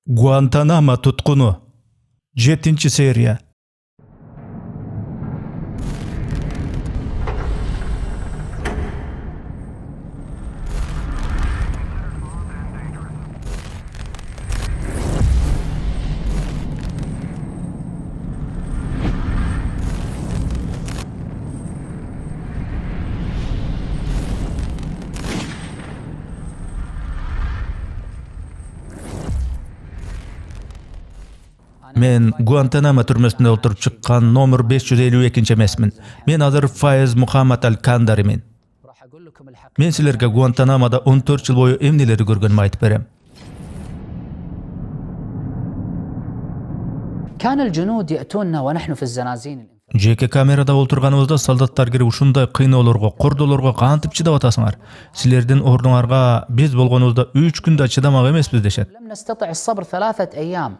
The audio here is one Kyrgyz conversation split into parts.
Guantanamo tutkunu 7-seriya. Men Guantanamo türmesinde oturup çıkkan nomer 552 emesmin. Men hazır Faiz Muhammad Al-Kandarimin. Men sizlerge Guantanamo'da 14 yıl boyu emneleri görgönümü aytıp berem. كان الجنود يأتوننا ونحن في الزنازين. Jeke kamerada olturganыбызda soldatlar келип ушундай кыйноолорго, кордолорго кантип чыдап атасыңар? Силердин ордуңарга биз болгонубузда 3 күндө чыдамак эмеспиз дешет. لم نستطع الصبر 3 أيام.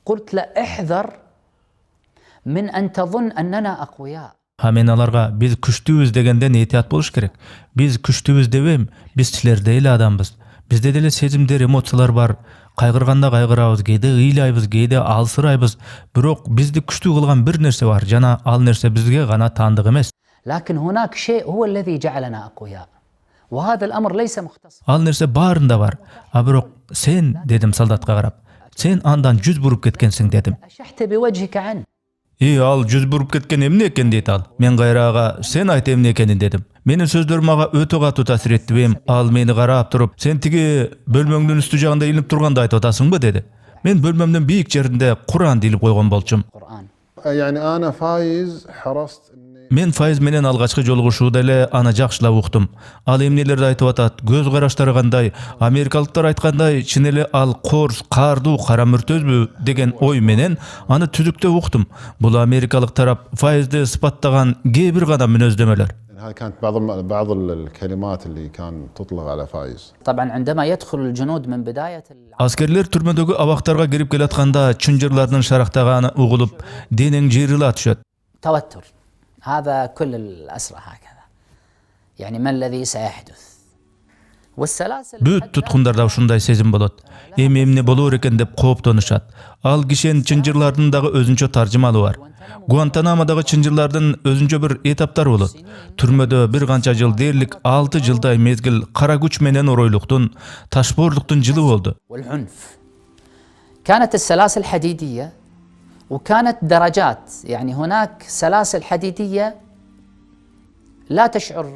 قلت لا احذر من أن تظن أننا أقوياء. Ha men alarga biz күчтүүбүз дегенден этият болуш керек. Биз күчтүүбүз дебем, биз силердей эле адамбыз. Бизде деле сезимдер, эмоциялар бар. Кайгырганда кайгырабыз, кээде ыйлайбыз, кээде алсырайбыз. Бирок бизди күчтүү кылган бир нерсе бар, жана ал нерсе бизге гана таандык эмес. لكن هناك شيء هو الذي جعلنا أقوياء. وهذا الأمر ليس مختص. Ал нерсе баарында бар. А бирок сен, дедим солдатка карап, сен андан жүз буруп кеткенсиң дедим. أشحت بوجهك عنه. Ал жүз буруп кеткен эмне экен дейт ал. Мен кайрага сен айт эмне экенин дедим. Менин сөздөрүм мага өтө катуу таасир этти. Ал мени карап туруп, сен тиги бөлмөңдүн үстү жагында илинип турганда айтып атасыңбы деди. Мен бөлмөмдүн бийик жеринде Кур'ан илип койгон болчумун. يعني أنا فايز حرصت إني Мен Файыз менен алгачкы жолугушууда эле аны жакшылап уктум. Ал эмнелерди айтып атат, көз караштары кандай, америкалыктар айткандай, чын эле ал корс, каардуу, кара мүртөзбү деген ой менен аны түзүктөп уктум. Бул америкалык тарап Файызды сыпаттаган кээ бир гана мүнөздөмөлөр. هذه كانت بعض الكلمات اللي كان تطلق على فايز. طبعا عندما يدخل الجنود من بداية Аскерлер түрмөдөгү абактарга кирип келатканда чынжырлардын шарактаганы угулуп, денең жыйрыла түшөт. توتر. هذا كل الأسرى هكذا. يعني ما الذي سيحدث؟ والسلاسل Бүт туткундарда ушундай сезим болот. Эмне болор экен деп кооптонушат. Ал кишен чынжырлардын дагы өзүнчө таржымалы бар. Гуантанамодагы чынжырлардын өзүнчө бир этаптары болот. Түрмөдө бир канча жыл дээрлик 6 жылдай мезгил кара күч менен оройлуктун, ташпоорлуктун жылы болду. والعنف. كانت السلاسل حديدية وكانت درجات. يعني هناك سلاسل حديدية لا تشعر.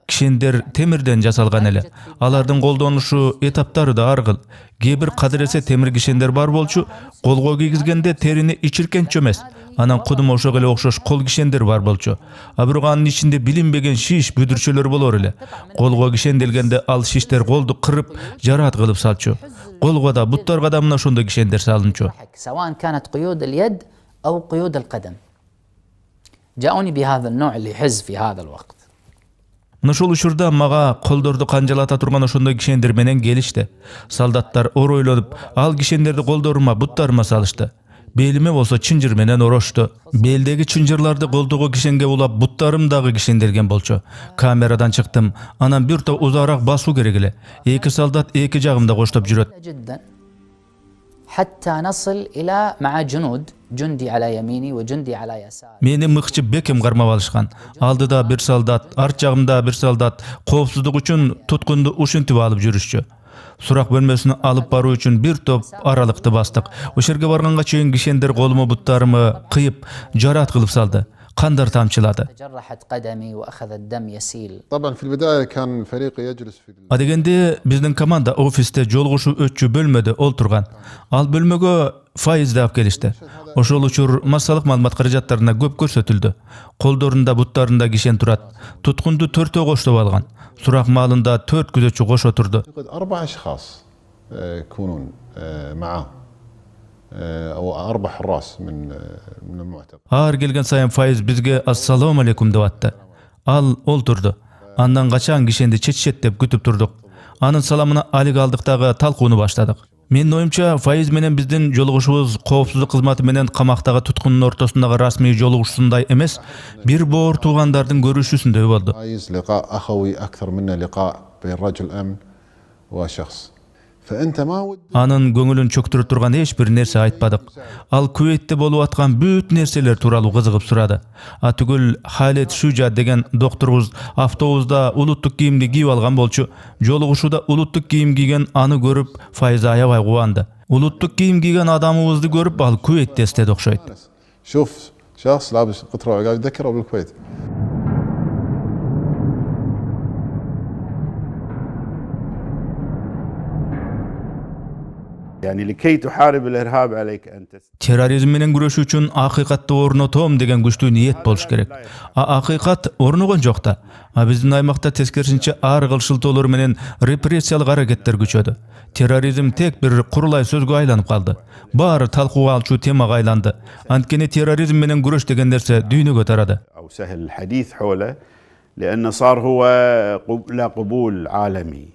Кишендер темирден жасалган эле. Алардын колдонушу этаптары да ар кыл. Кээ бир кадыресе темир кишендер бар болчу, колго кийгизгенде терини ичиркенчү эмес. Анан кудум ошого эле окшош кол кишендер бар болчу. А бирок анын ичинде билинбеген шиш, бүдүрчөлөр болор эле. Колго кишенделгенде ал шиштер колду кырып, жараат кылып салчу. Колго да, буттарга да мына ошондой кишендер салынчу. سواء كانت قيود اليد أو قيود القدم. جاءوني بهذا النوع اللي يحز في هذا الوقت. Мына ошол учурда мага колдорду канжалата турган ошондой кишендер менен келишти. Солдаттар оройлонуп, ал кишендерди колдорума, буттарыма салышты. Белиме болсо чынжыр менен орошту. Белдеги чынжырларды колдого кишенге улап, буттарым дагы кишенделген болчу. Камерадан чыктым. Анан бир топ узараак басуу керек эле. Эки солдат эки жагымда коштоп жүрөт. جدا حتى نصل إلى مع جندي على يميني وجندي على يساري. Мени мыкчы бекем кармап алышкан. Алдыда бир солдат, арт жагымда бир солдат коопсуздук үчүн туткунду ушинтип алып жүрүшчү. Сурак бөлмөсүнө алып баруу үчүн бир топ аралыкты бастык. Ошерге барганга чейин кишендер колума буттарымы кыйып, жараат кылып салды. Кандар тамчылады. تجرحت قدمي وأخذ الدم يسيل. طبعا في البداية كان الفريق يجلس في А дегенде биздин команда офисте жолугушуу өтчү бөлмөдө олтурган. Ал бөлмөгө Файызды алып келишти. Ошол учур массалык маалымат каражаттарына көп көрсөтүлдү. Колдорунда, буттарында кишен турат. Туткунду 4 коштоп алган. Сурак маалында 4 күзөтчү кошо турду. 4 أشخاص يكونون معه أو 4 حراس من المعتقل. Ар келген сайын Файыз бизге ассалам алейкум деп атты. Ал олтурду. Андан качан кишенди чечишет деп күтүп турдук. Анын саламына алик алдык дагы талкууну баштадык. Менин оюмча Файыз менен биздин жолугушубуз коопсуздук кызматы менен камактагы туткундун ортосундагы расмий жолугушуусундай эмес, бир боор туугандардын көрүшүүсүндөй болду. فايز لقاء أخوي أكثر منه لقاء بين رجل أمن وشخص. فأنت ما ود Anın көңүлүн чөктүрүп турган эч бир нерсе айтпадык. Ал Куweitте болуп аткан бүт нерселер тууралуу кызыгып сурады. Түгүл Халет Шужа деген докторубуз автобуста улуттук кийимди кийип алган болчу. Жолугушууда улуттук кийим кийген аны көрүп Файза аябай кубанды. Улуттук кийим кийген адамыбызды көрүп ал Куweitте эстеди окшойт. شوف شخص لابس قطرة وعقال ذكره بالكويت. يعني لكي تحارب الإرهاب عليك أن Terrorizm менен күрөшүү үчүн акыйкатты орнотом деген күчтүү ниет болуш керек. Акыйкат орногон жок да. Биздин аймакта тескерисинче ар кыл шылтоолор менен репрессиялык аракеттер күчөдү. Терроризм тек бир курулай сөзгө айланып калды. Баары талкууга алчу темага айланды. Анткени терроризм менен күрөш деген нерсе дүйнөгө тарады. أو سهل الحديث حوله لأن صار هو لا قبول عالمي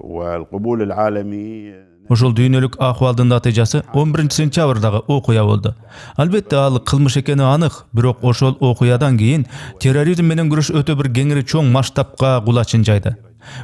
والقبول العالمي Ошол дүйнөлүк акыбалдын натыйжасы 11-сентябрдагы окуя болду. Албетте ал кылмыш экени анык, бирок ошол окуядан кийин терроризм менен күрөш өтө бир кеңири чоң масштабка кулачын жайды.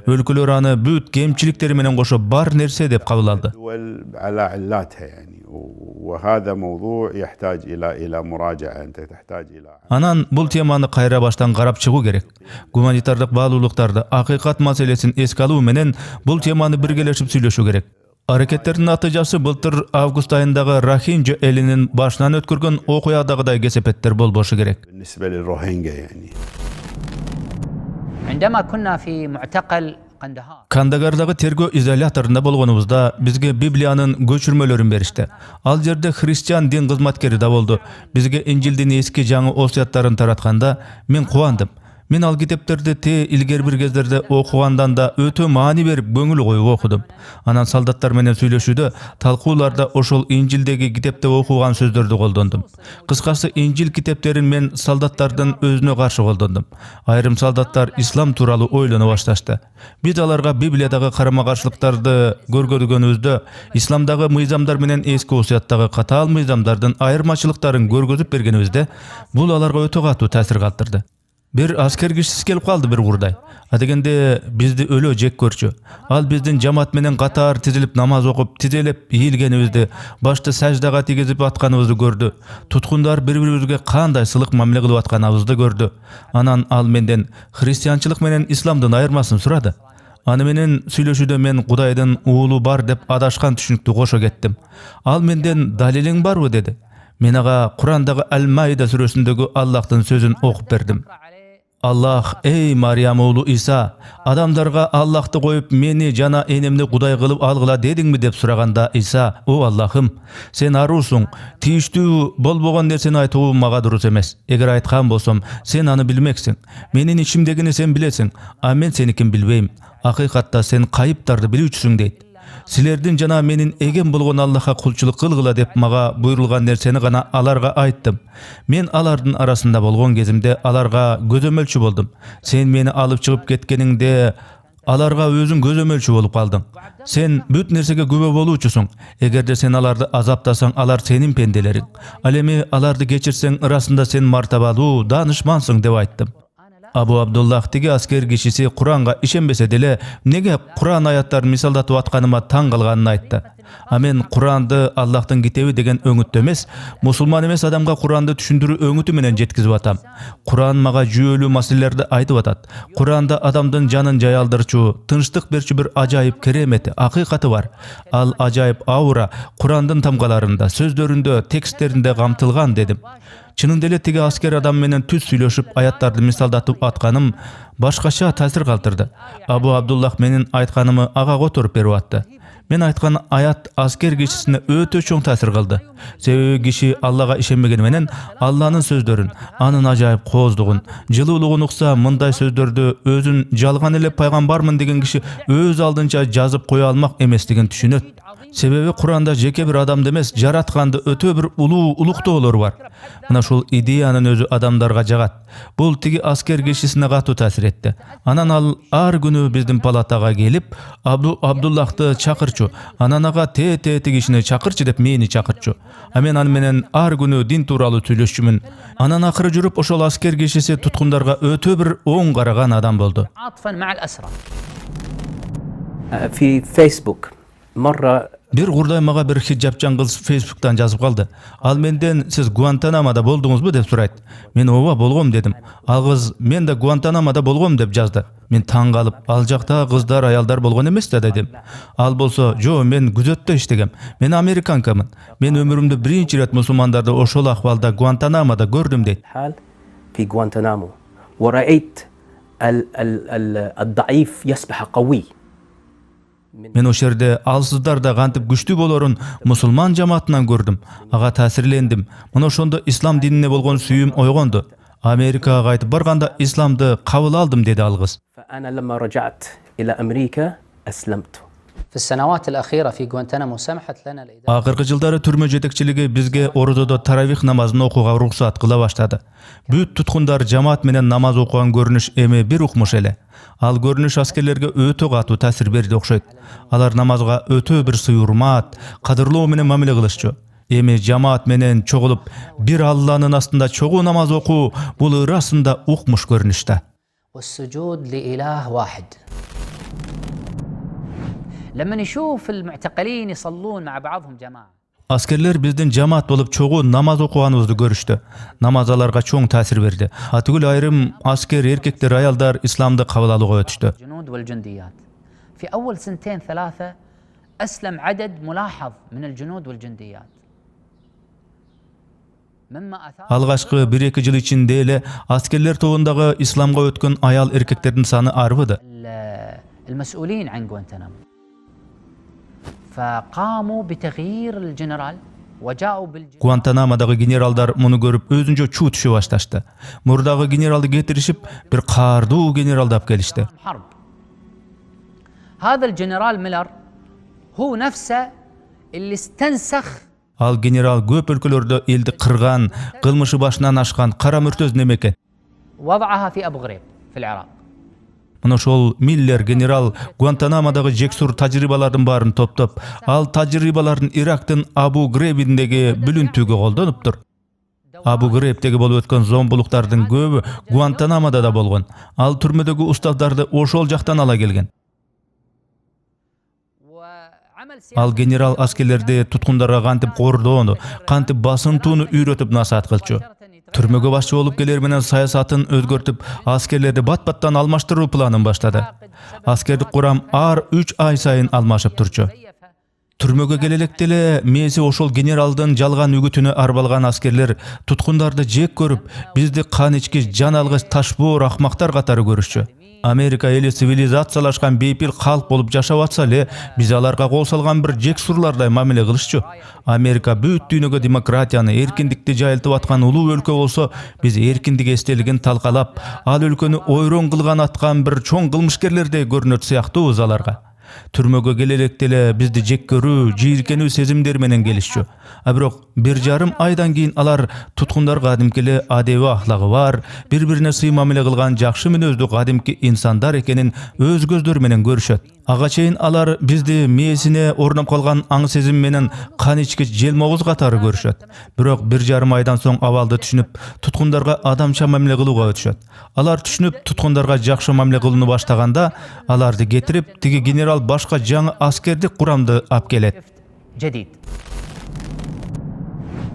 Өлкөлөр аны бүт кемчиликтери менен кошо бар нерсе деп кабыл алды. دول على علاتها يعني وهذا موضوع يحتاج إلى مراجعة أنت تحتاج إلى Анан бул теманы кайра баштан карап чыгуу керек. Гуманитардык баалуулуктарды, акыйкат маселесин эске алуу менен бул теманы биргелешип сүйлөшүү керек. Аракеттердин натыйжасы былтыр август айындагы Рохинджа элинин башынан өткөргөн окуядагыдай кесепеттер болбошу керек. بالنسبة للروهينجا يعني عندما كنا في معتقل قندهار Кандагардагы тергөө изоляторунда болгонубузда бизге Библиянын көчүрмөлөрүн беришти. Ал жерде христиан дин кызматкери да болду. Бизге Инжилдин эски жаңы осуяттарын таратканда мен кубандым. Мен ал китептерди илгери бир кездерде окугандан да өтө маани берип көңүл коюп окудум. Анан солдаттар менен сүйлөшүүдө, талкууларда ошол Инжилдеги китепте окуган сөздөрдү колдондум. Кыскасы Инжил китептерин мен солдаттардын өзүнө каршы колдондум. Айрым солдаттар ислам тууралуу ойлоно башташты. Биз аларга Библиядагы карама-каршылыктарды көргөзгөнүбүздө, исламдагы мыйзамдар менен эски осуяттагы катаал мыйзамдардын айырмачылыктарын көргөзүп бергенибизде, бул аларга өтө катуу таасир калтырды. Бир аскер кишиси келип калды бир урдай. Дегенде бизди өлө жек көрчү. Ал биздин жамаат менен катар тизилип намаз окуп, тизелеп ийилгенибизди, башты саждага тийгизип атканыбызды көрдү. Туткундар бири-бирибизге кандай сылык мамиле кылып атканыбызды көрдү. Анан ал менден христианчылык менен исламдын айырмасын сурады. Аны менен сүйлөшүүдө мен Кудайдын уулу бар деп адашкан түшүнүктү кошо кеттим. Ал менден далилиң барбы деди. Мен ага Курандагы Ал-Майда сүрөсүндөгү Аллахтын сөзүн окуп бердим. Аллах, эй Мариям уулу Иса, адамдарга Аллахты коюп мени жана энемди Кудай кылып алгыла дедиңби деп сураганда Иса, о Аллахым, сен аруусуң, тийиштүү болбогон нерсени айтуу мага дурус эмес. Эгер айткан болсом, сен аны билмексиң. Менин ичимдегини сен билесиң, а мен сеникин билбейм. Акыйкатта сен кайыптарды билүүчүсүң дейт. Силердин жана менин эген болгон Аллахка кулчулук кылгыла деп мага буйрулган нерсени гана аларга айттым. Мен алардын арасында болгон кезимде аларга көзөмөлчү болдум. Сен мени алып чыгып кеткениңде аларга өзүң көзөмөлчү болуп калдың. Сен бүт нерсеге күбө болуучусуң. Эгерде сен аларды азаптасаң, алар сенин пенделериң. Ал эми аларды кечирсең, ырасында сен мартабалуу, даанышмансың деп айттым. Абу Абдуллах тиги аскер кишиси Куранга ишенбесе деле, неге Куран аяттарын мисалдатып атканыма таң калганын айтты. А мен Куранды Аллахтын китеби деген өңүттө эмес, мусулман эмес адамга Куранды түшүндүрүү өңүтү менен жеткизип атам. Куран мага жүйөлүү маселелерди айтып атат. Куранда адамдын жанын жаялдырчу, тынчтык берчү бир ажайып керемети, акыйкаты бар. Ал ажайып аура Курандын тамгаларында, сөздөрүндө, тексттеринде камтылган дедим. Чынында эле тиги аскер адам менен түз сүйлөшүп, аяттарды мисалдатып атканым башкача таасир калтырды. Абу Абдуллах менин айтканымы ага которуп берип атты. Мен айткан аят аскер кишисине өтө чоң таасир кылды. Себеби киши Аллага ишенбеген менен Алланын сөздөрүн, анын ажайып кооздугун, жылуулугун укса, мындай сөздөрдү өзүн жалган эле пайгамбармын деген киши өз алдынча жазып кое алмак эместигин түшүнөт. Себеби Куранда жеке бир адамды эмес, жаратканды өтө бир улуктоолор бар. Мына ушул идеянын өзү адамдарга жагат. Бул тиги аскер кишисине катуу таасир этти. Анан ал ар күнү биздин палатага келип, Абдуллахты чакырчу, анан ага тете кишини чакырчы деп мени чакырчу. А мен аны менен ар күнү дин тууралуу сүйлөшчүмүн. Анан акыры жүрүп ошол аскер кишиси туткундарга өтө бир оң караган адам болду. في فيسبوك مرة Bir qurday maga bir hijabchan kız Facebook'tan yazıp kaldı. Al menden siz Guantanamo'da boldunuzmu dep surayt. Men ova bolgom dedim. Al kız men de Guantanamo'da bolgom dep yazdı. Men taң kalıp al jakta kızlar ayaldar bolgon emes da dedim. Al bolsa jo men күзөттө иштегем. Men Amerikankamın. Men ömrümde birinci ret musulmandardı oşol ahvalda Guantanamo'da gördüm deyt. حال في غوانتنامو ورأيت الضعيف يسبح قوي. Men o şerde alsızlar da gantip güçlü bolorun musulman cemaatından gördüm. Aga tasirlendim. Mına şonda İslam dinine bolgon sүйüm oygondu. Amerika'ya qaytıp barganda İslamды kabul aldım dedi algız. فأنا لما رجعت إلى أمريكا أسلمت. في السنوات الأخيرة في غوانتنامو سمحت لنا الإدارة Akırkı жылдары түрмө жетекчилиги bizge orododa taravih namazын okuga ruhsat kıla başladı. Büyük tutkundar jamaat menen namaz okugan görünüş eme bir ukmuş ele. Al görünüş askerlerge ötö katуу tasir berdi okşoyt. Alar namazga ötö bir suyurmat, kadırlоо menen mamile kılışçı. Emi jamaat menen çogulup bir Allah'nın astında çoğu namaz oku bul ırasında ukmuş görünüşte. والسجود لإله واحد. لما نشوف المعتقلين يصلون مع بعضهم جماعة. Askerler bizden jamaat bolup çoğu namaz okuganыбызды görüştü. Namaz alarga çoğ tasir berdi. Atygül ayrım asker erkekler ayaldar İslam'da kabul alууга ötüştü. الجنود والجنديات. في أول سنتين ثلاثة أسلم عدد ملاحظ من الجنود والجنديات. مما أثار Algaçkı 1-2 yıl içinde ele askerler тобундағы İslamga ötkөн ayal erkeklerдің sany arbydy. المسؤولين عن غوانتنامو. فقاموا بتغيير الجنرال وجاءوا بالجنرال. Guantanamo'dagı generallar muну görüp özünce çuu düşe başlaştı. Murdagı generalды getirişip bir karduu general dap gelişti. حرب. هذا الجنرال ميلر هو نفسه اللي استنسخ Al general köp өлkölөрдө eldi kırgan, kılmışı başынан aşkan kara mürtöz nemeken. وضعها في أبو غريب في العراق. Mına şol Miller general Guantanamo'dagı jeksur tajribalardan barın toptop, al tajribaların Irak'tın Abu Ghraib'indeki bülüntüge koldanıptır. Abu Ghraib'deki bolup ötken zombuluklardan köbü Guantanamo'da da bolgon. Al türmedeki ustazlardı oşol jaktan ala gelgen. Al general askerlerde tutkundarga kantip kordoonu, kantip basıntuunu üretip nasihat kılçı. Türmöge başçı olup geler menen sayasatın özgörtüp askerlerdi bat-battan almaştırуу planın başladı. Askerlik kuram ar 3 ay sayın almaşıp turçu. Türmöge gelelektele mesi oşol generalдын жалган үгүтүнө arbalgan askerler tutkundardı jek görüp bizdi kan içki jan algıç taşboor ahmaktar katары görüşçü. Amerika eli sivilizatsiyalaşkan beypil halk bolup jaşap atsa ele biz alarga kol salgan bir jeksurlarday mamile kılışçı. Amerika büyük dünyöge demokratiyanı, erkindikti jayıltıp atkan uluu өлkө bolsa biz erkindik естелигин talkalap, al өлkөнү oyron kılgan atkan bir çoң kılmışkerlerдей görünөт сыяктуубуз alarga. Türmöge gelelektele bizdi jek görүү, жийиркенүү сезимдер менен келишчү. Бирок 1,5 aydan кийин алар туткундар кадимкеле адеби ахлагы бар, бири-бирине сый мамиле кылган жакшы мүнөздүү кадимки инсандар экенин өз көздөрү менен көрүшөт. Ага чейин алар bizdi мээсине орноп калган аң сезим менен кан ичкич желмогуз катары көрүшөт. Бирок 1,5 aydan соң абалды түшүнүп, туткундарга адамча мамиле кылууга өтүшөт. Алар түшүнүп, туткундарга жакшы мамиле кылууну баштаганда, аларды кетирип, тиги генерал башка жаңы аскердик курамды ап келет. جديد.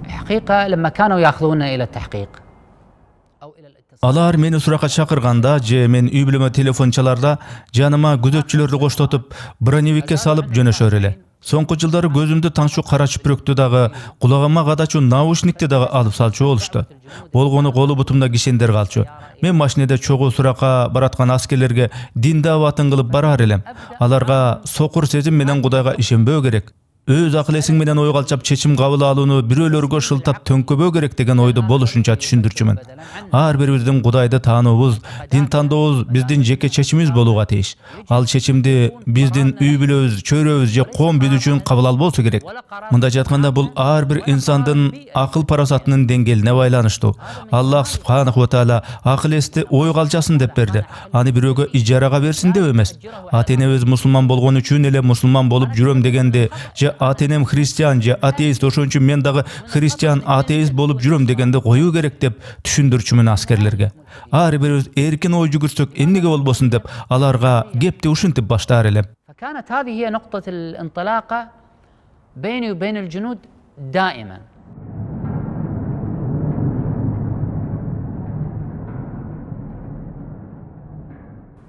حقيقة لما كانوا يأخذونا إلى التحقيق أو إلى الاتصال. Alar meni suraka çakırganda, je men үй бүлөмө telefon çalarda, janıma gözötçülөрдү koştotup, bronevикке salıp jönöşөр ele. Soňky жылдары gözümdü taňşu kara çüpüröktü dagı, kulağıma gadaçu naушникти dagı alıp salçı oluştu. Bolgonu kolu butumda gişender kalçı. Men maşinede çoğu suraka baratkan askerlerge din davatın kılıp barar elem. Alarga sokur sezim menen Kudayga işenbөө gerek. Öz akıl esiň menen oy galçap çeçim kabul alууну bирөөлөргө şıltap tönkөbөө gerek degen oydu boluşunça düşündürçümün. Har biribizdiň Kudaydy taanoobuz, din tandoobuz bizdin jeke çeçimimiz bolууга тийиш. Al çeçimdi bizdin üý бүлөбүz, çöýrebüz je kom biz üçin kabul al bolsa gerek. Mында jatkanda bul har bir insandын akıl parasatynyň deňgeline baýlanışdy. Allah subhanahu wa taala akıl esti oy galçasyn dep berdi. Ani biröge ijaraga bersin dep emes. Atenebиz musulman bolgon üçin ele musulman bolup jürem degende je atenem hristiyan je ateist oşon üçin men dagı hristiyan ateist bolup jürem degende koyuu gerek dep düşündürçümün askerlerge. Har birimiz erkin oy jügürsök ennige bolbosun dep alarga gepti uşuntip başlar elem. كانت هذه هي نقطة الانطلاقة بيني وبين الجنود دائما.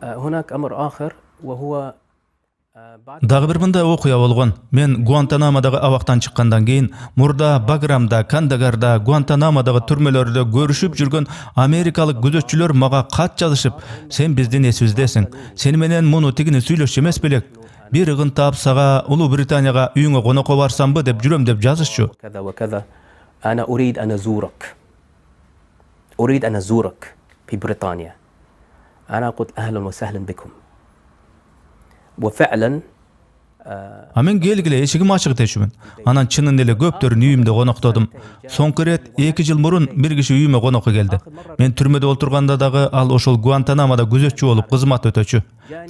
هناك أمر آخر وهو Дагы бир мындай окуя болгон. Мен Гуантанамодагы абактан чыккандан кийин мурда Баграмда, Кандагарда, Гуантанамодагы түрмөлөрдө көрүшүп жүргөн америкалык күзөтчүлөр мага кат жазышып, сен биздин эсибиздесиң. Сени менен муну тигини сүйлөшчү эмес белек. Бир ыгын таап сага Улуу Британияга үйүңө конокко барсамбы деп жүрөм деп жазышчу. كذا وكذا أنا أريد أن أزورك أريد أن أزورك في بريطانيا. أنا قلت أهلا وسهلا بكم. وفعلا Мен келгиле эшигим ачык дешүмүн. Анан чынын эле көптөрүн үйүмдө коноктодум. Соңку ирет 2 жыл мурун бир киши үйүмө конокко келди. Мен түрмөдө отурганда дагы ал ошол Гуантанамода күзөтчү болуп кызмат өтөчү.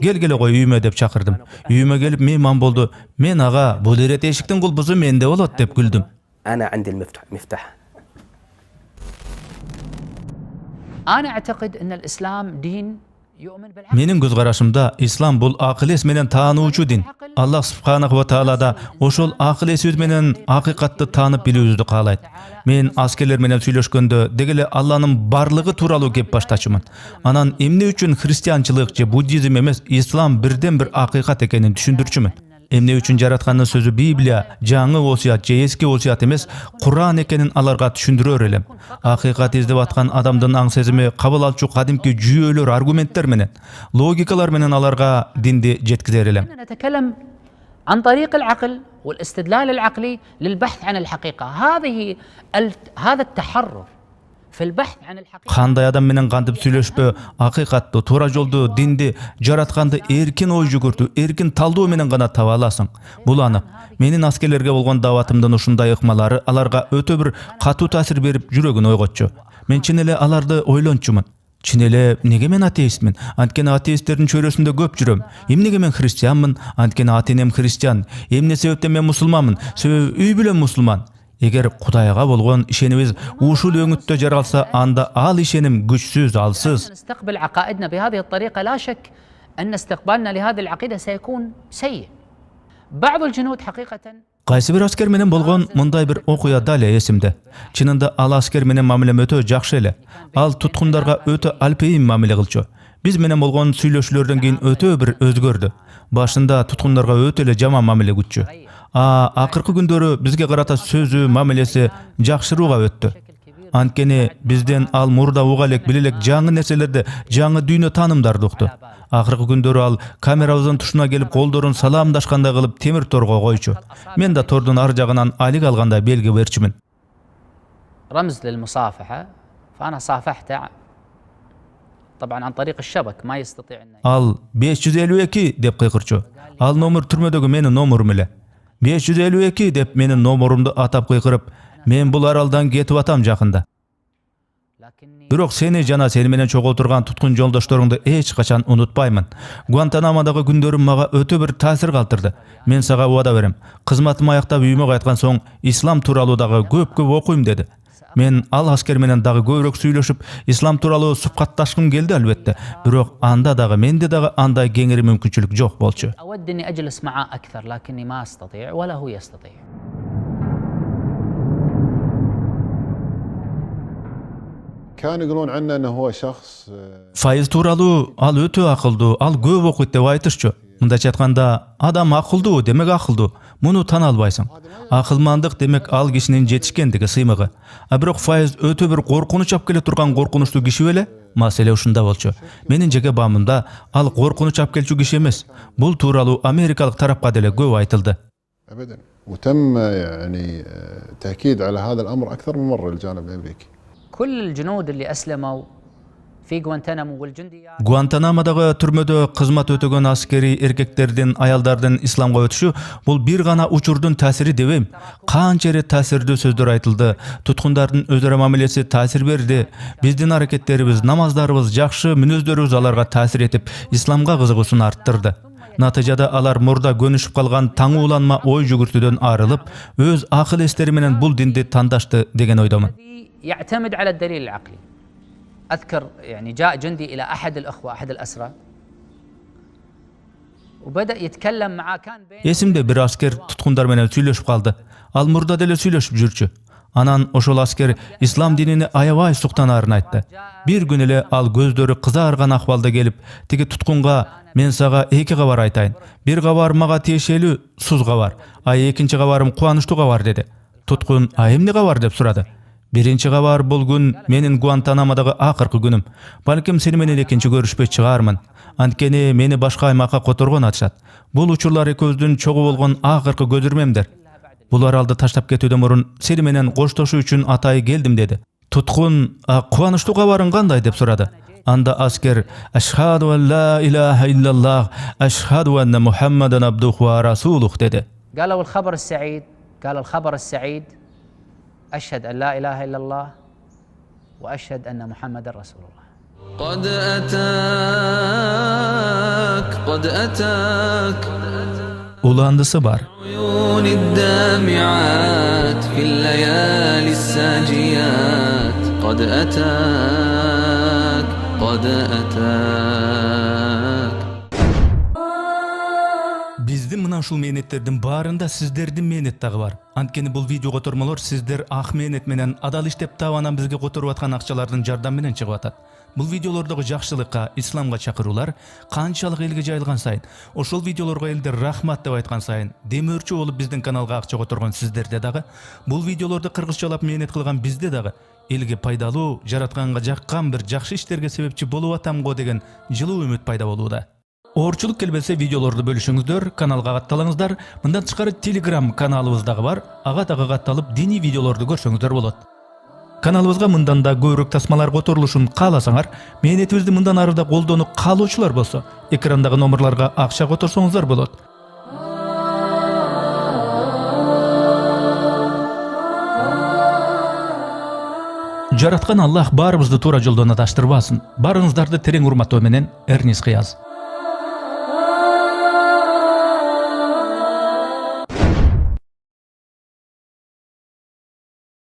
Келгиле кой үйүмө деп чакырдым. Үйүмө келип мейман болду. Мен ага бул ирет эшиктин кулпусу менде болот деп күлдүм. أنا عندي المفتاح. أنا أعتقد أن الإسلام دين يؤمن بالعقل. Менин көз карашымда ислам бул акыл эс менен таануучу дин. Аллах субханаху ва таала да ошол акыл эсибиз менен акыйкатты таанып билүүбүздү каалайт. Мен аскерлер менен сүйлөшкөндө дегеле Алланын барлыгы тууралуу кеп баштачумун. Анан эмне үчүн христианчылык же буддизм эмес ислам бирден бир акыйкат экенин түшүндүрчүмүн. Эмне үчүн жараткандын сөзү Библия, жаңы осуят же эски осуят эмес, Куран экенин аларга түшүндүрөр элем. Акыйкат издеп аткан адамдын аң сезими кабыл алчу кадимки жүйөлөр, аргументтер менен, логикалар менен аларга динди жеткизер элем. نتكلم عن طريق العقل والاستدلال العقلي للبحث عن الحقيقة. هذا التحرر في البحث عن الحقيقة. Кандай адам менен кантип сүйлөшпө, акыйкатты, туура жолду, динди, жаратканды эркин ой жүгүртүү, эркин талдоо менен гана таба аласың. Бул анык. Менин аскерлерге болгон даватымдын ушундай ыкмалары аларга өтө бир катуу таасир берип жүрөгүн ойготчу. Мен чын эле аларды ойлончумун. Чын эле неге мен атеистмин? Анткени атеисттердин чөйрөсүндө көп жүрөм. Эмнеге мен христианмын? Анткени ата-энем христиан. Эмне себептен мен мусулманмын? Себеби үй бүлөм мусулман. Эгер Кудайга болгон ишенибиз ушул өңүттө жаралса, анда ал ишеним күчсүз, алсыз. نستقبل عقائدنا بهذه الطريقة لا شك أن استقبالنا لهذه العقيدة سيكون سيء. بعض الجنود حقيقة Кайсы бир аскер менен болгон мындай бир окуя дале эсимде. Чынында ал аскер менен мамилем өтө жакшы эле. Ал туткундарга өтө алпейим мамиле кылчу. Биз менен болгон сүйлөшүүлөрдөн кийин өтө бир өзгөрдү. Башында туткундарга өтө эле жаман мамиле күтчү. Акыркы күндөрү бизге карата сөзү, мамилеси жакшырууга өттү. Анткени бизден ал мурда уга элек, биле элек жаңы нерселерди, жаңы дүйнө таанымдарды укту. Акыркы күндөрү ал камерабыздын тушуна келип колдорун саламдашкандай кылып темир торго койчу. Мен да тордун ар жагынан алик алгандай белги берчүмүн. رمز للمصافحة فأنا صافحته طبعا عن طريق الشبك ما يستطيع أن Ал 552 деп кыйкырчу. Ал номер түрмөдөгү менин номерум эле. 552 деп менин номерумду атап кыйкырып, мен бул аралдан кетип атам жакында. Бирок сени жана сени менен чогуу турган туткун жолдошторуңду эч качан унутпаймын. Гуантанамодагы күндөрүм мага өтө бир таасир калтырды. Мен сага убада берем. Кызматым аяктап үйүмө кайткан соң ислам тууралуу дагы көп окуйм деди. Мен ал аскер менен дагы көбүрөөк сүйлөшүп, ислам тууралуу сухбатташкым келди албетте. Бирок анда дагы менде дагы андай кеңири мүмкүнчүлүк жок болчу. أود أني أجلس معه أكثر لكني ما أستطيع ولا هو يستطيع. كانوا يقولون عنه انه هو شخص Файыз тууралуу ал өтө акылдуу, ал көп окуйт деп айтышчу. Мындайча айтканда, адам акылдуу, демек акылдуу. Муну тана албайсың. Акылмандык демек ал кишинин жетишкендиги, сыймыгы. Бирок Файыз өтө бир коркунуч алып келе турган коркунучтуу киши беле? Маселе ушунда болчу. Менин жеке баамымда ал коркунуч алып келчү киши эмес. Бул тууралуу америкалык тарапка деле көп айтылды. ابدا وتم يعني تاكيد على هذا الامر اكثر من مره للجانب الامريكي. كل الجنود اللي أسلموا في غوانتنامو والجنديات Гуантанамодагы түрмөдө кызмат өтөгөн аскери эркектердин, аялдардын исламга өтүшү бул бир гана учурдун таасири дебейм. Канча ирет таасирдүү сөздөр айтылды. Туткундардын өзара мамилеси таасир берди. Биздин аракеттерибиз, намаздарыбыз, жакшы мүнөздөрүбүз аларга таасир этип, исламга кызыгуусун арттырды. Натыйжада алар мурда көнүшүп калган таңууланма ой жүгүртүүдөн арылып, өз акыл эстери менен бул динди тандашты деген ойдомун. يعتمد على الدليل العقلي. أذكر يعني جاء جندي إلى أحد الأخوة أحد الأسرى وبدأ يتكلم معاه كان بين Esimde bir asker tutkundar menен süйлöşüp kaldı. Al murda dele süйлöşüp жүрчү. Anan oşol asker İslam dinini ayabay suktanaарын aytты. Bir gün ele al gözdörü kızargan ahvalda gelip, tigi tutkunga men saga 2 kabar aytayın. Bir kabar maga tiyешелүү suz kabar, ay ekinci kabarım kuanычтуу kabar dedi. Tutkun ay emне kabar dep surады. Birinci kabar bul gün menin Guantanamo'dagı akırkı günüm. Balkim seni menen ekinci görüşpey çıgarmın. Antkeni meni başka aymaka kotorgon atışat. Bul uçurlar ekөөздүн çoğu bolgon akırkı gödürmemdir. Bular aldı taştap ketүүдөн murun seni menen koştoşуу үчүн atayı geldim dedi. Tutkun kuanычтуу kabarın kanday dep surады. Anda asker Eşhadu en la ilahe illallah, eşhadu enne Muhammeden abduhu ve rasuluh dedi. قالوا الخبر السعيد، قال الخبر السعيد أشهد أن لا إله إلا الله وأشهد أن محمد رسول الله. قد أتاك قد أتاك Ulandısı var. عيون الدامعات في الليالي الساجيات قد أتاك قد أتاك. Bizdin mına ушул мээнеттердин баарында сиздердин мээнет дагы бар. Анткени бул видео котормолор сиздер ак мээнет менен адал иштеп таап анан бизге которуп аткан акчалардын жардамы менен чыгып атат. Бул видеолордогу жакшылыкка, исламга чакыруулар канчалык элге жайылган сайын, ошол видеолорго элдер рахмат деп айткан сайын, демөөрчү болуп биздин каналга акча которгон сиздерде дагы, бул видеолорду кыргызчалап мээнет кылган бизде дагы элге пайдалуу, жаратканга жаккан бир жакшы иштерге себепчи болуп атамго деген жылуу үмүт пайда болууда. Оорчулук келбесе видеолорду бөлүшүңүздөр, каналга катталыңыздар. Мындан тышкары Telegram каналыбыз дагы бар. Ага дагы катталып, диний видеолорду көрсөңүздөр болот. Каналыбызга мындан да көбүрөөк тасмалар которулушун кааласаңар, мээнетибизди мындан ары да колдонуп каалоочулар болсо, экрандагы номерларга акча которсоңуздар болот. Жараткан Аллах баарыбызды туура жолдон адаштырбасын. Барыңыздарды терең урматтоо менен Эрнис Кыяз.